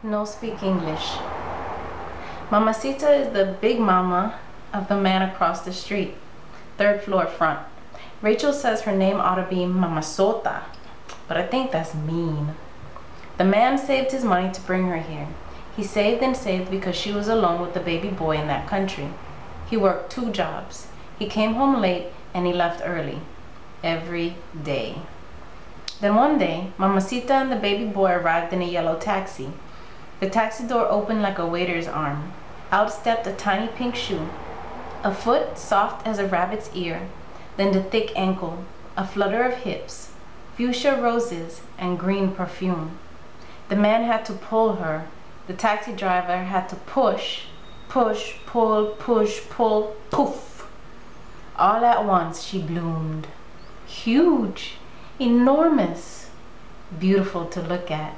No speak English. Mamacita is the big mama of the man across the street, third floor front. Rachel says her name ought to be Mamasota, but I think that's mean. The man saved his money to bring her here. He saved and saved because she was alone with the baby boy in that country. He worked 2 jobs. He came home late and he left early. Every day. Then one day, Mamacita and the baby boy arrived in a yellow taxi. The taxi door opened like a waiter's arm. Out stepped a tiny pink shoe, a foot soft as a rabbit's ear, then the thick ankle, a flutter of hips, fuchsia roses, and green perfume. The man had to pull her. The taxi driver had to push, push, pull, poof. All at once she bloomed. Huge, enormous, beautiful to look at.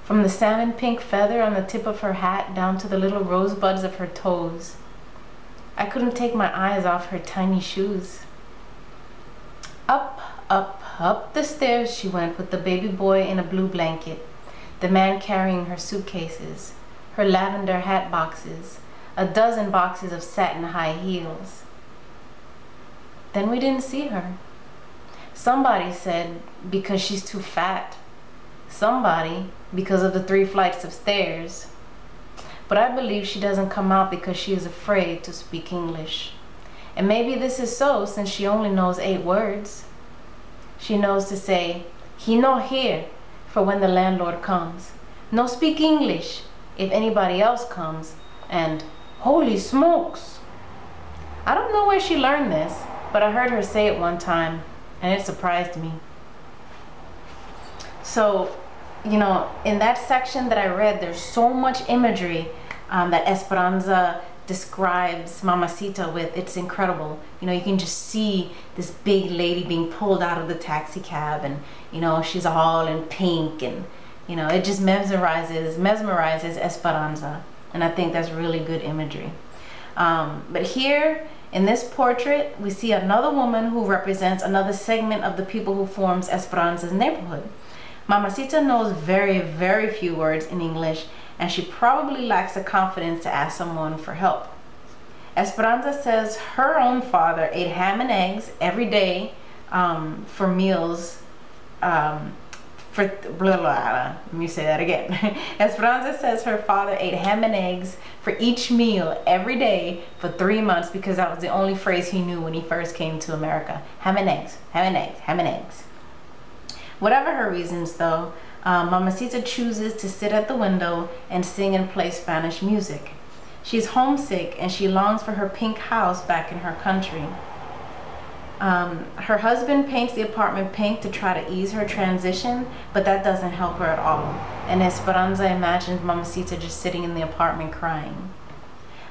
From the salmon pink feather on the tip of her hat down to the little rosebuds of her toes. I couldn't take my eyes off her tiny shoes. Up, up, up the stairs she went with the baby boy in a blue blanket, the man carrying her suitcases, her lavender hat boxes, a dozen boxes of satin high heels. Then we didn't see her. Somebody said because she's too fat. Somebody because of the 3 flights of stairs. But I believe she doesn't come out because she is afraid to speak English. And maybe this is so since she only knows 8 words. She knows to say, "He no here," for when the landlord comes. "No speak English," if anybody else comes. And "Holy smokes." I don't know where she learned this, but I heard her say it one time, and it surprised me. So, you know, in that section that I read, there's so much imagery that Esperanza describes Mamacita with. It's incredible. You know, you can just see this big lady being pulled out of the taxi cab, and you know, she's all in pink, and you know, it just mesmerizes Esperanza, and I think that's really good imagery. But here in this portrait, we see another woman who represents another segment of the people who forms Esperanza's neighborhood. Mamacita knows very, very few words in English, and she probably lacks the confidence to ask someone for help. Esperanza says her own father ate ham and eggs every day for meals. Let me say that again. Esperanza says her father ate ham and eggs for each meal every day for 3 months because that was the only phrase he knew when he first came to America. Ham and eggs, ham and eggs, ham and eggs. Whatever her reasons though, Mamacita chooses to sit at the window and sing and play Spanish music. She's homesick and she longs for her pink house back in her country. Her husband paints the apartment pink to try to ease her transition, but that doesn't help her at all. And Esperanza imagines Mamacita just sitting in the apartment crying.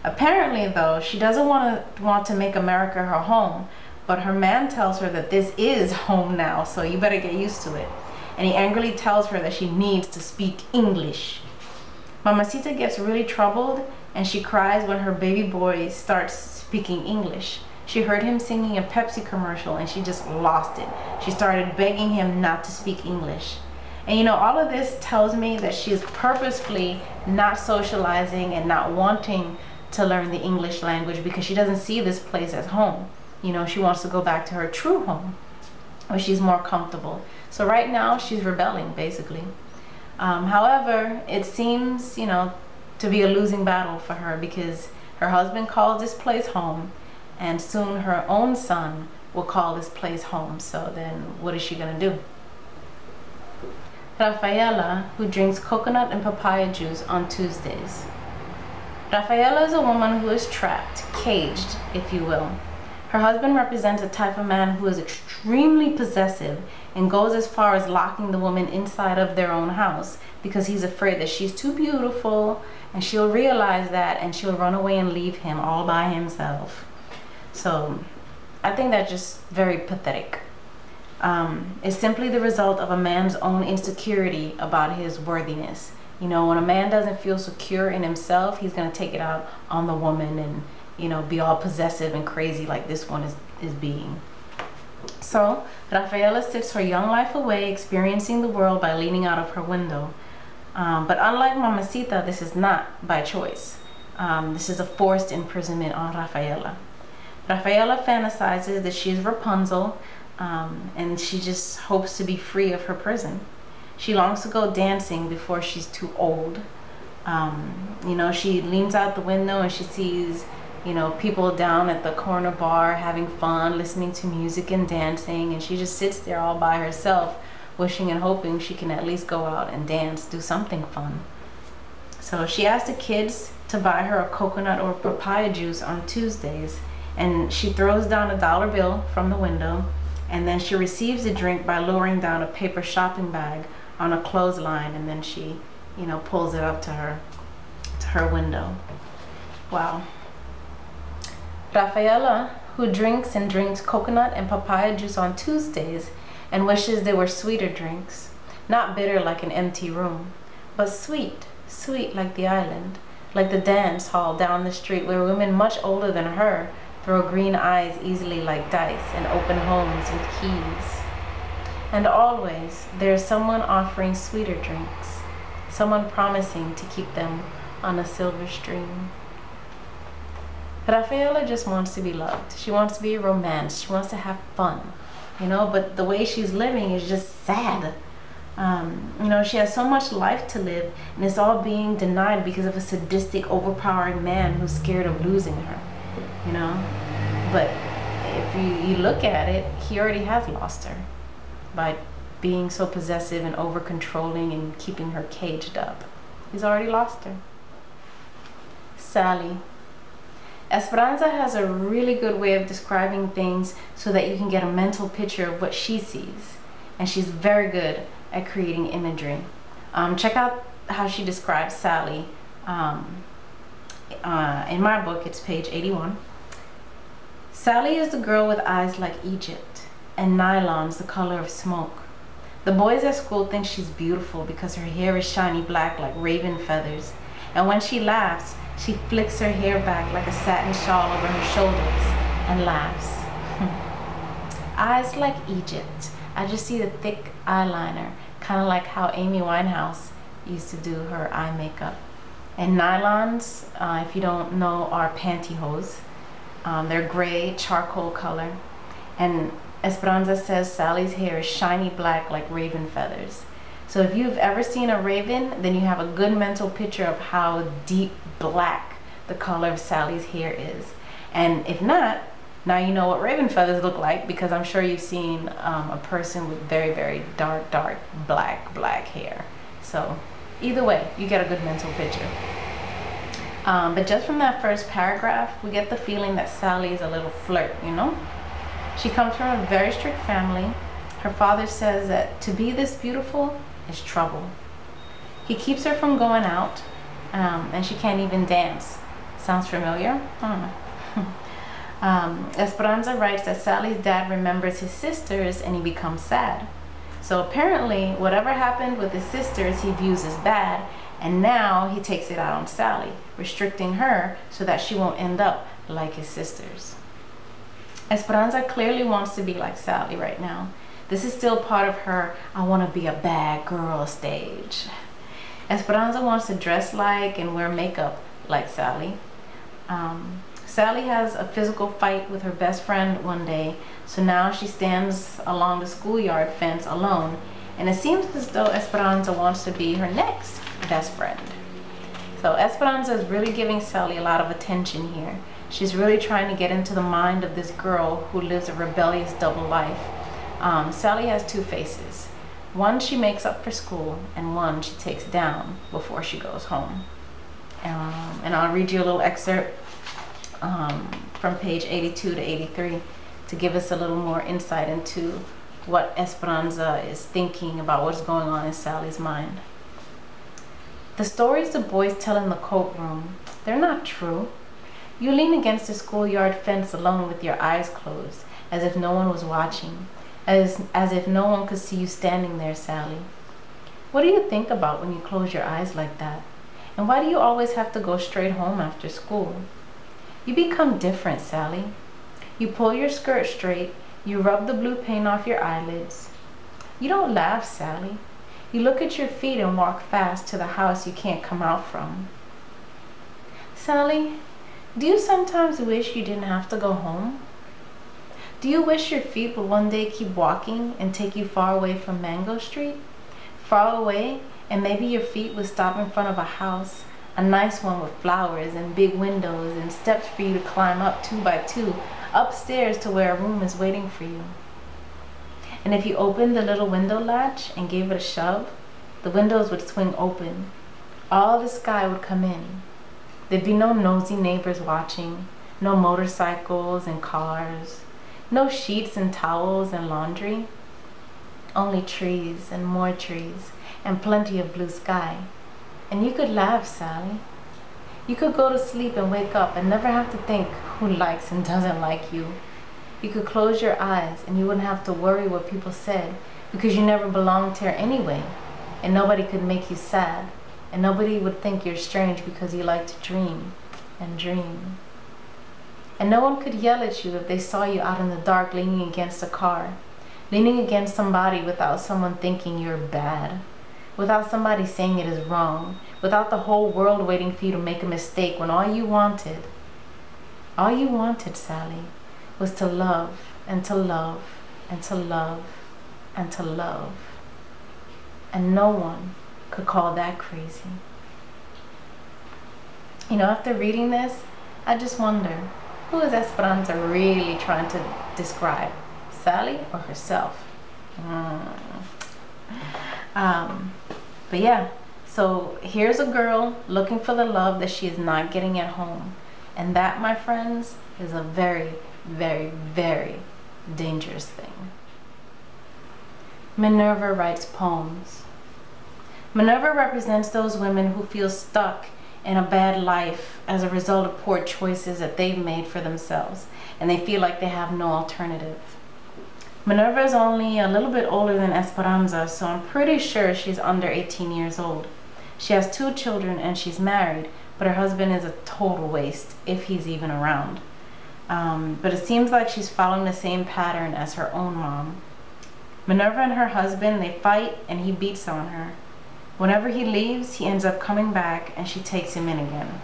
Apparently though, she doesn't want to make America her home, but her man tells her that this is home now, so you better get used to it. And he angrily tells her that she needs to speak English. Mamacita gets really troubled and she cries when her baby boy starts speaking English. She heard him singing a Pepsi commercial and she just lost it. She started begging him not to speak English. And you know, all of this tells me that she is purposefully not socializing and not wanting to learn the English language because she doesn't see this place as home. You know, she wants to go back to her true home where she's more comfortable. So right now she's rebelling basically. However, it seems, you know, to be a losing battle for her because her husband calls this place home, and soon her own son will call this place home. So then what is she gonna do? Rafaela, who drinks coconut and papaya juice on Tuesdays. Rafaela is a woman who is trapped, caged, if you will. Her husband represents a type of man who is extremely possessive and goes as far as locking the woman inside of their own house because he's afraid that she's too beautiful and she'll realize that and she'll run away and leave him all by himself. So I think that's just very pathetic. It's simply the result of a man's own insecurity about his worthiness. You know, when a man doesn't feel secure in himself, he's going to take it out on the woman and, you know, be all possessive and crazy like this one is being. So Rafaela sits her young life away, experiencing the world by leaning out of her window. But unlike Mamacita, this is not by choice. This is a forced imprisonment on Rafaela. Rafaela fantasizes that she is Rapunzel, and she just hopes to be free of her prison. She longs to go dancing before she's too old. You know, she leans out the window and she sees, you know, people down at the corner bar having fun, listening to music and dancing, and she just sits there all by herself, wishing and hoping she can at least go out and dance, do something fun. So she asks the kids to buy her a coconut or papaya juice on Tuesdays, and she throws down a $1 bill from the window, and then she receives the drink by lowering down a paper shopping bag on a clothesline, and then she, you know, pulls it up to her window. Wow. Rafaela, who drinks and drinks coconut and papaya juice on Tuesdays and wishes they were sweeter drinks, not bitter like an empty room, but sweet, sweet like the island, like the dance hall down the street where women much older than her throw green eyes easily like dice and open homes with keys. And always there is someone offering sweeter drinks, someone promising to keep them on a silver string. Rafaela just wants to be loved. She wants to be romanced. She wants to have fun, you know, but the way she's living is just sad. You know, she has so much life to live, and it's all being denied because of a sadistic, overpowering man who's scared of losing her, you know. But if you look at it, he already has lost her by being so possessive and over-controlling and keeping her caged up. He's already lost her. Sally. Esperanza has a really good way of describing things so that you can get a mental picture of what she sees, and she's very good at creating imagery. Check out how she describes Sally. In my book, it's page 81. Sally is the girl with eyes like Egypt and nylons the color of smoke. The boys at school think she's beautiful because her hair is shiny black like raven feathers, and when she laughs, she flicks her hair back like a satin shawl over her shoulders and laughs. Eyes like Egypt. I just see the thick eyeliner, kind of like how Amy Winehouse used to do her eye makeup. And nylons, if you don't know, are pantyhose. They're gray, charcoal color. And Esperanza says Sally's hair is shiny black like raven feathers. So if you've ever seen a raven, then you have a good mental picture of how deep black the color of Sally's hair is. And if not, now you know what raven feathers look like, because I'm sure you've seen a person with very, very dark black hair. So either way, you get a good mental picture. But just from that first paragraph, we get the feeling that Sally is a little flirt, you know? She comes from a very strict family. Her father says that to be this beautiful is trouble. He keeps her from going out, and she can't even dance. Sounds familiar? Esperanza writes that Sally's dad remembers his sisters and he becomes sad. So apparently whatever happened with his sisters he views as bad, and now he takes it out on Sally, restricting her so that she won't end up like his sisters. Esperanza clearly wants to be like Sally right now. This is still part of her I want to be a bad girl stage. Esperanza wants to dress like and wear makeup like Sally. Sally has a physical fight with her best friend one day, so now she stands along the schoolyard fence alone, and it seems as though Esperanza wants to be her next best friend. So Esperanza is really giving Sally a lot of attention here. She's really trying to get into the mind of this girl who lives a rebellious double life. Sally has two faces. One she makes up for school, and one she takes down before she goes home. And I'll read you a little excerpt from page 82 to 83 to give us a little more insight into what Esperanza is thinking about what's going on in Sally's mind. The stories the boys tell in the courtroom, they're not true. You lean against the schoolyard fence alone with your eyes closed, as if no one was watching, as if no one could see you standing there, Sally. What do you think about when you close your eyes like that? And why do you always have to go straight home after school? You become different, Sally. You pull your skirt straight, you rub the blue paint off your eyelids. You don't laugh, Sally. You look at your feet and walk fast to the house you can't come out from. Sally, do you sometimes wish you didn't have to go home? Do you wish your feet would one day keep walking and take you far away from Mango Street? Far away, and maybe your feet would stop in front of a house, a nice one with flowers and big windows and steps for you to climb up 2 by 2, upstairs to where a room is waiting for you. And if you opened the little window latch and gave it a shove, the windows would swing open. All the sky would come in. There'd be no nosy neighbors watching, no motorcycles and cars, no sheets and towels and laundry. Only trees and more trees and plenty of blue sky. And you could laugh, Sally. You could go to sleep and wake up and never have to think who likes and doesn't like you. You could close your eyes and you wouldn't have to worry what people said, because you never belonged here anyway. And nobody could make you sad. And nobody would think you're strange because you like to dream and dream. And no one could yell at you if they saw you out in the dark leaning against a car, leaning against somebody without someone thinking you're bad, without somebody saying it is wrong, without the whole world waiting for you to make a mistake, when all you wanted, Sally, was to love and to love and to love and to love. And no one could call that crazy. You know, after reading this, I just wonder, who is Esperanza really trying to describe? Sally or herself? But yeah, so here's a girl looking for the love that she is not getting at home. And that, my friends, is a very, very, very dangerous thing. Minerva writes poems. Minerva represents those women who feel stuck in a bad life as a result of poor choices that they've made for themselves, and they feel like they have no alternative. Minerva is only a little bit older than Esperanza, so I'm pretty sure she's under 18 years old. She has 2 children and she's married, but her husband is a total waste, if he's even around. But it seems like she's following the same pattern as her own mom. Minerva and her husband, they fight and he beats on her. Whenever he leaves, he ends up coming back and she takes him in again.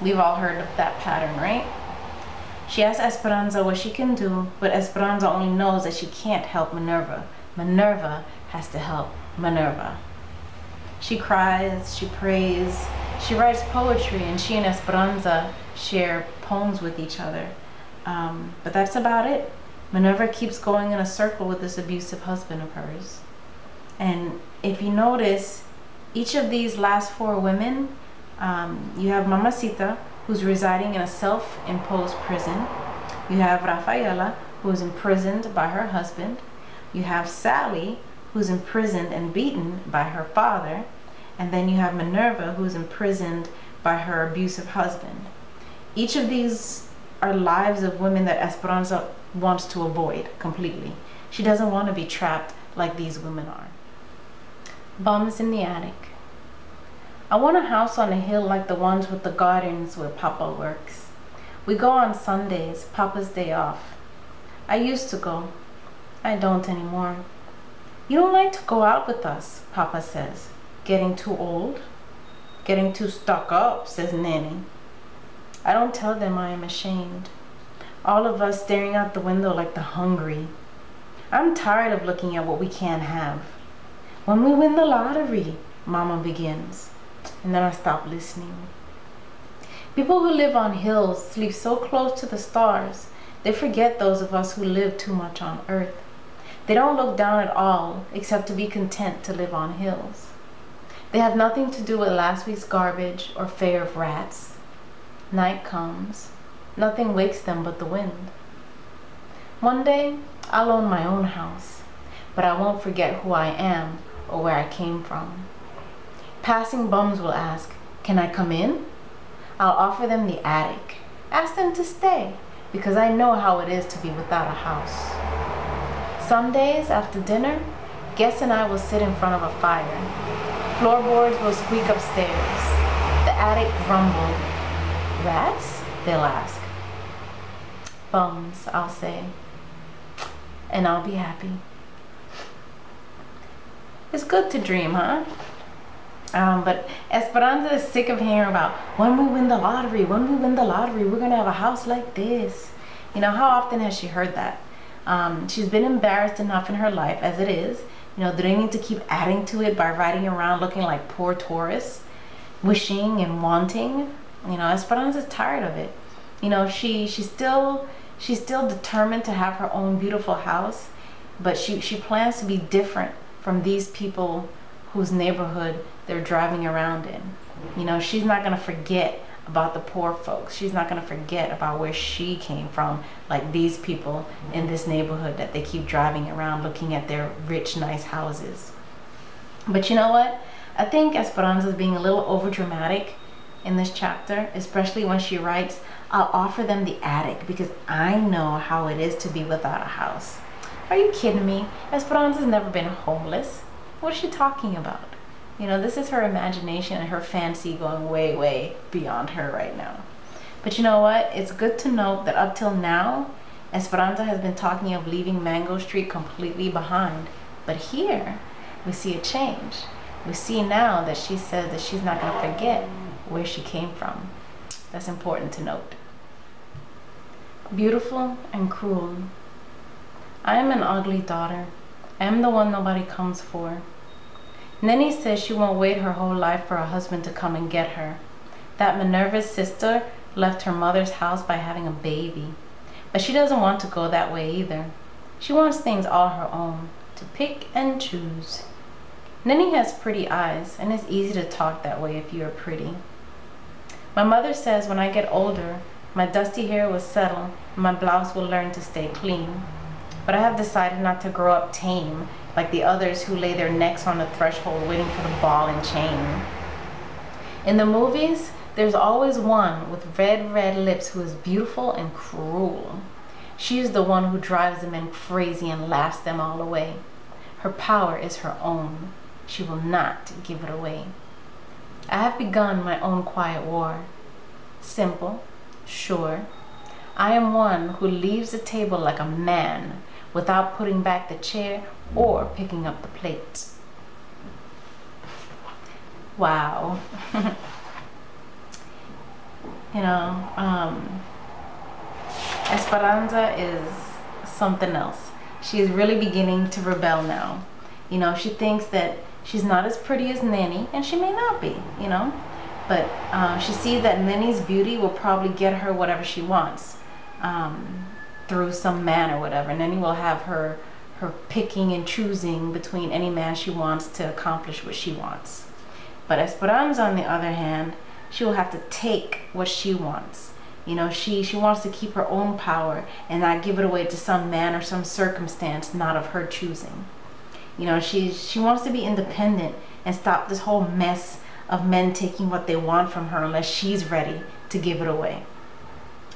We've all heard of that pattern, right? She asks Esperanza what she can do, but Esperanza only knows that she can't help Minerva. Minerva has to help Minerva. She cries, she prays, she writes poetry, and she and Esperanza share poems with each other. But that's about it. Minerva keeps going in a circle with this abusive husband of hers. And if you notice, each of these last 4 women, you have Mamacita, who's residing in a self-imposed prison. You have Rafaela, who's imprisoned by her husband. You have Sally, who's imprisoned and beaten by her father. And then you have Minerva, who's imprisoned by her abusive husband. Each of these are lives of women that Esperanza wants to avoid completely. She doesn't want to be trapped like these women are. Bums in the attic. I want a house on a hill like the ones with the gardens where Papa works. We go on Sundays, Papa's day off. I used to go. I don't anymore. You don't like to go out with us, Papa says. Getting too old? Getting too stuck up, says Nanny. I don't tell them I am ashamed. All of us staring out the window like the hungry. I'm tired of looking at what we can't have. When we win the lottery, Mama begins. And then I stop listening. People who live on hills sleep so close to the stars, they forget those of us who live too much on earth. They don't look down at all, except to be content to live on hills. They have nothing to do with last week's garbage or fear of rats. Night comes. Nothing wakes them but the wind. One day, I'll own my own house, but I won't forget who I am or where I came from. Passing bums will ask, "Can I come in?" I'll offer them the attic. Ask them to stay, because I know how it is to be without a house. Some days after dinner, Guess and I will sit in front of a fire. Floorboards will squeak upstairs. The attic grumble. Rats? They'll ask. Bums, I'll say. And I'll be happy. It's good to dream, huh? But Esperanza is sick of hearing about when we win the lottery, when we win the lottery, we're gonna have a house like this. You know, how often has she heard that? She's been embarrassed enough in her life as it is. You know, do they need to keep adding to it by riding around looking like poor tourists, wishing and wanting? You know, Esperanza's tired of it. You know, she's still determined to have her own beautiful house, but she plans to be different from these people whose neighborhood they're driving around in. You know, she's not gonna forget about the poor folks. She's not gonna forget about where she came from, like these people in this neighborhood that they keep driving around looking at their rich, nice houses. But you know what? I think Esperanza's being a little over dramatic in this chapter, especially when she writes, I'll offer them the attic because I know how it is to be without a house. Are you kidding me? Esperanza's never been homeless. What is she talking about? You know, this is her imagination and her fancy going way, way beyond her right now. But you know what? It's good to note that up till now, Esperanza has been talking of leaving Mango Street completely behind. But here, we see a change. We see now that she says that she's not going to forget where she came from. That's important to note. Beautiful and cruel. I am an ugly daughter. I am the one nobody comes for. Nenny says she won't wait her whole life for a husband to come and get her. That Minerva's sister left her mother's house by having a baby. But she doesn't want to go that way either. She wants things all her own, to pick and choose. Nenny has pretty eyes, and it's easy to talk that way if you're pretty. My mother says when I get older, my dusty hair will settle, and my blouse will learn to stay clean. But I have decided not to grow up tame, like the others who lay their necks on the threshold waiting for the ball and chain. In the movies, there's always one with red lips who is beautiful and cruel. She is the one who drives the men crazy and laughs them all away. Her power is her own. She will not give it away. I have begun my own quiet war. Simple, sure. I am one who leaves the table like a man without putting back the chair or picking up the plate. Wow. You know, Esperanza is something else. She is really beginning to rebel now. You know, she thinks that she's not as pretty as Nenny, and she may not be, you know, but she sees that Nenny's beauty will probably get her whatever she wants through some man or whatever. Nenny will have her picking and choosing between any man she wants to accomplish what she wants. But Esperanza, on the other hand, she will have to take what she wants. You know, she wants to keep her own power and not give it away to some man or some circumstance not of her choosing. You know, she wants to be independent and stop this whole mess of men taking what they want from her unless she's ready to give it away.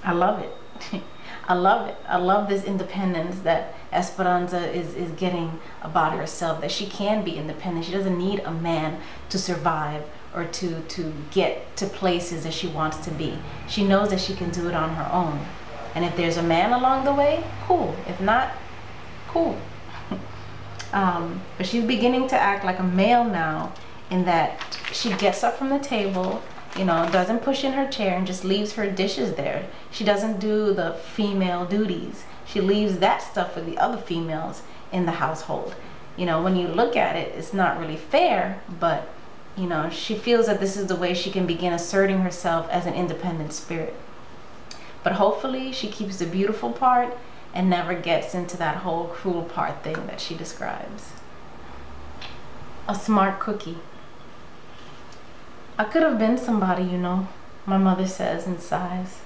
I love it. I love it. I love this independence that Esperanza is getting about herself, that she can be independent. She doesn't need a man to survive or to get to places that she wants to be. She knows that she can do it on her own. And if there's a man along the way, cool. If not, cool. But she's beginning to act like a male now, in that she gets up from the table, you know, doesn't push in her chair and just leaves her dishes there. She doesn't do the female duties. She leaves that stuff for the other females in the household. You know, when you look at it, it's not really fair, but, you know, she feels that this is the way she can begin asserting herself as an independent spirit. But hopefully she keeps the beautiful part and never gets into that whole cruel part thing that she describes. A smart cookie. I could have been somebody, you know, my mother says and sighs.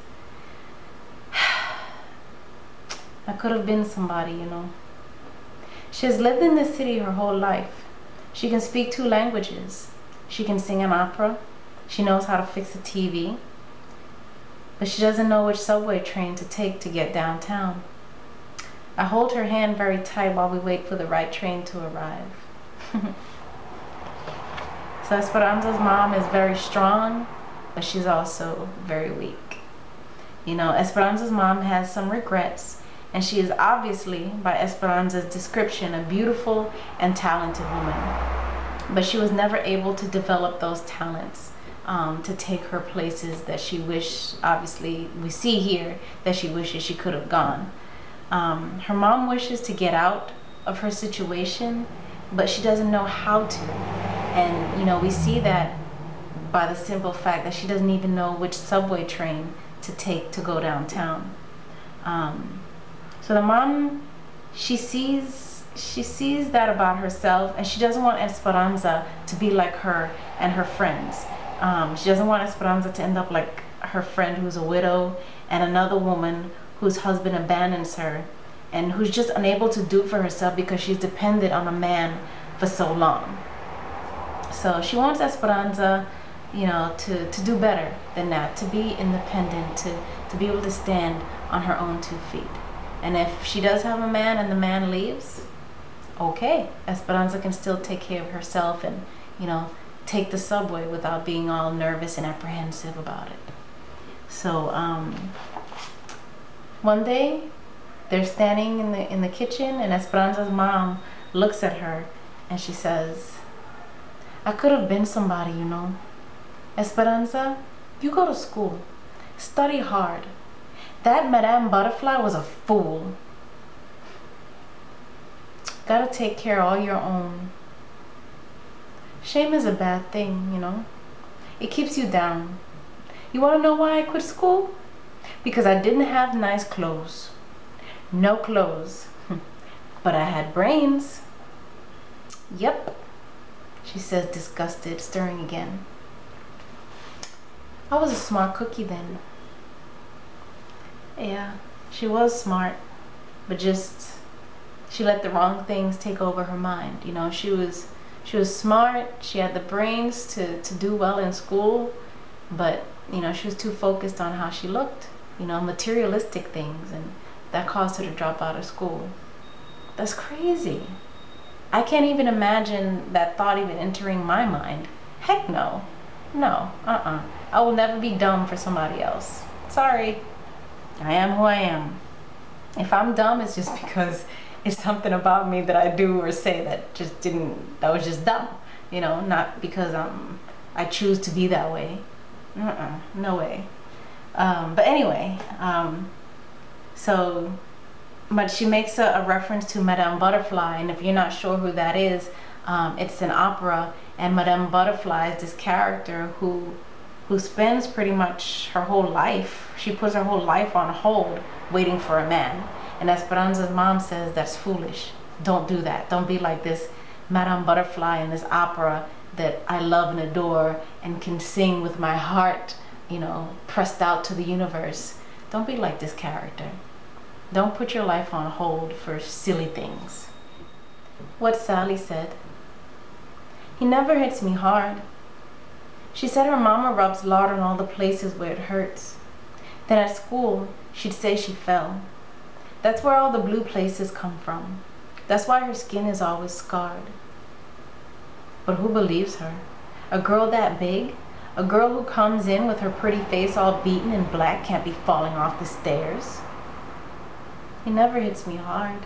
I could have been somebody, you know. She has lived in this city her whole life. She can speak 2 languages. She can sing an opera. She knows how to fix a TV. But she doesn't know which subway train to take to get downtown. I hold her hand very tight while we wait for the right train to arrive. So Esperanza's mom is very strong, but she's also very weak. You know, Esperanza's mom has some regrets, and she is obviously, by Esperanza's description, a beautiful and talented woman. but she was never able to develop those talents to take her places that she wished. Obviously, we see here that she wishes she could have gone. Her mom wishes to get out of her situation, but she doesn't know how to. And, you know, we see that by the simple fact that she doesn't even know which subway train to take to go downtown. So the mom, she sees that about herself, and she doesn't want Esperanza to be like her and her friends. She doesn't want Esperanza to end up like her friend who's a widow and another woman whose husband abandons her and who's just unable to do for herself because she's dependent on a man for so long. So she wants Esperanza, you know, to do better than that, to be independent, to be able to stand on her own 2 feet. And if she does have a man and the man leaves, okay, Esperanza can still take care of herself and, you know, take the subway without being all nervous and apprehensive about it. So one day they're standing in the kitchen, and Esperanza's mom looks at her and she says, "I could have been somebody, you know. Esperanza, you go to school, study hard. That Madame Butterfly was a fool. Gotta take care of all your own. Shame is a bad thing, you know. It keeps you down. You wanna know why I quit school? Because I didn't have nice clothes. No clothes. But I had brains." "Yep," she says, disgusted, stirring again. "I was a smart cookie then." Yeah, she was smart, but just she let the wrong things take over her mind. You know, she was smart, she had the brains to do well in school, but, you know, she was too focused on how she looked, you know, materialistic things, and that caused her to drop out of school. That's crazy. I can't even imagine that thought even entering my mind. Heck no. No, I will never be dumb for somebody else. Sorry. I am who I am. If I'm dumb, it's just because it's something about me that I do or say that was just dumb. You know, not because I choose to be that way. No way. But anyway, but she makes a reference to Madame Butterfly, and if you're not sure who that is, it's an opera, and Madame Butterfly is this character who spends pretty much her whole life, she puts her whole life on hold waiting for a man. And Esperanza's mom says that's foolish. Don't do that. Don't be like this Madame Butterfly in this opera that I love and adore and can sing with my heart, you know, pressed out to the universe. Don't be like this character. Don't put your life on hold for silly things. What Sally said. He never hits me hard. She said her mama rubs lard on all the places where it hurts. Then at school, she'd say she fell. That's where all the blue places come from. That's why her skin is always scarred. But who believes her? A girl that big? A girl who comes in with her pretty face all beaten and black can't be falling off the stairs. He never hits me hard.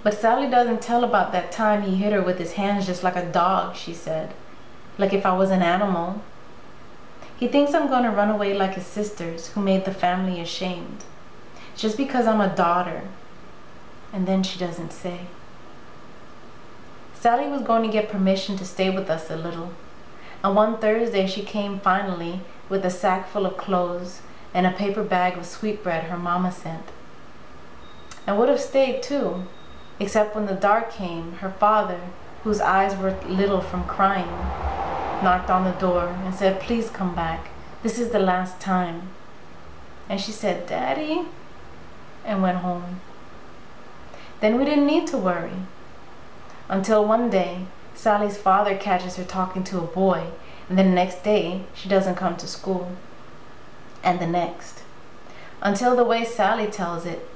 But Sally doesn't tell about that time he hit her with his hands just like a dog, she said. Like if I was an animal. He thinks I'm going to run away like his sisters who made the family ashamed. Just because I'm a daughter. And then she doesn't say. Sally was going to get permission to stay with us a little. And one Thursday she came finally with a sack full of clothes and a paper bag of sweetbread her mama sent. I would have stayed too, except when the dark came, her father, whose eyes were little from crying, knocked on the door and said, "Please come back. This is the last time." And she said, "Daddy," and went home. Then we didn't need to worry. Until one day, Sally's father catches her talking to a boy, and then the next day, she doesn't come to school. And the next. Until the way Sally tells it,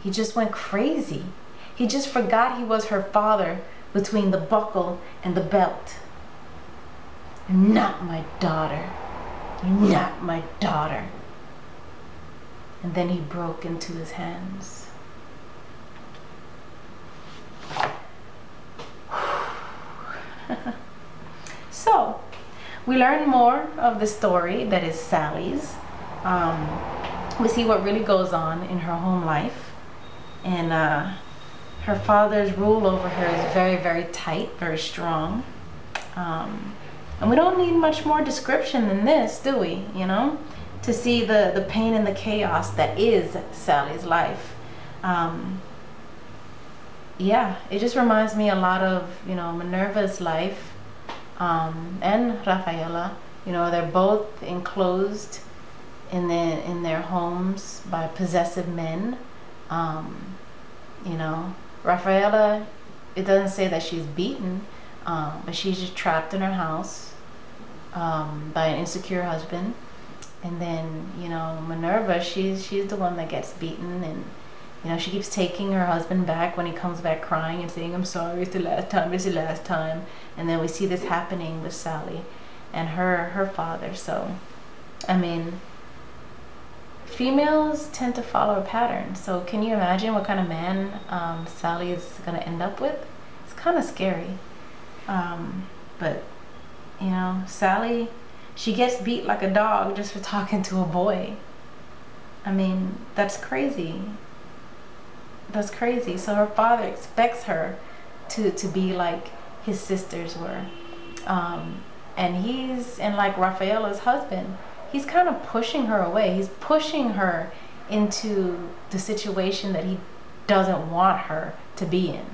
he just went crazy. He just forgot he was her father between the buckle and the belt. "Not my daughter. Not my daughter." And then he broke into his hands. So, we learn more of the story that is Sally's. We see what really goes on in her home life. And her father's rule over her is very, very tight, very strong. And we don't need much more description than this, do we? You know, to see the pain and the chaos that is Sally's life. Yeah, it just reminds me a lot of, you know, Minerva's life, and Rafaela. You know, they're both enclosed in their homes by possessive men. You know, Rafaela, it doesn't say that she's beaten, but she's just trapped in her house by an insecure husband. And then, you know, Minerva, she's the one that gets beaten, and you know, she keeps taking her husband back when he comes back crying and saying, "I'm sorry, it's the last time, it's the last time." And then we see this happening with Sally and her father. So, I mean, females tend to follow a pattern. So can you imagine what kind of man Sally is going to end up with? It's kind of scary. But, you know, Sally, she gets beat like a dog just for talking to a boy. I mean, that's crazy. That's crazy. So her father expects her to be like his sisters were. And like Rafaela's husband, he's kind of pushing her away. He's pushing her into the situation that he doesn't want her to be in,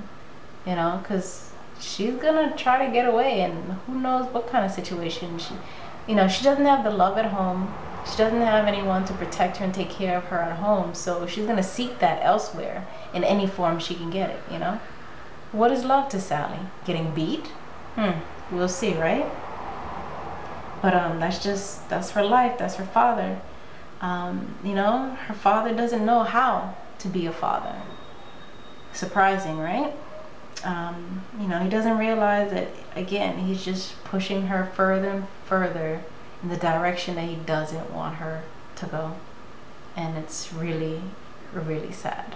you know, because she's gonna try to get away, and who knows what kind of situation you know, she doesn't have the love at home. She doesn't have anyone to protect her and take care of her at home, so she's gonna seek that elsewhere in any form she can get it, you know. What is love to Sally? Getting beat? We'll see, right? But that's her life, that's her father. You know, her father doesn't know how to be a father. Surprising, right? You know, he doesn't realize that, again, he's just pushing her further and further in the direction that he doesn't want her to go. And it's really, really sad.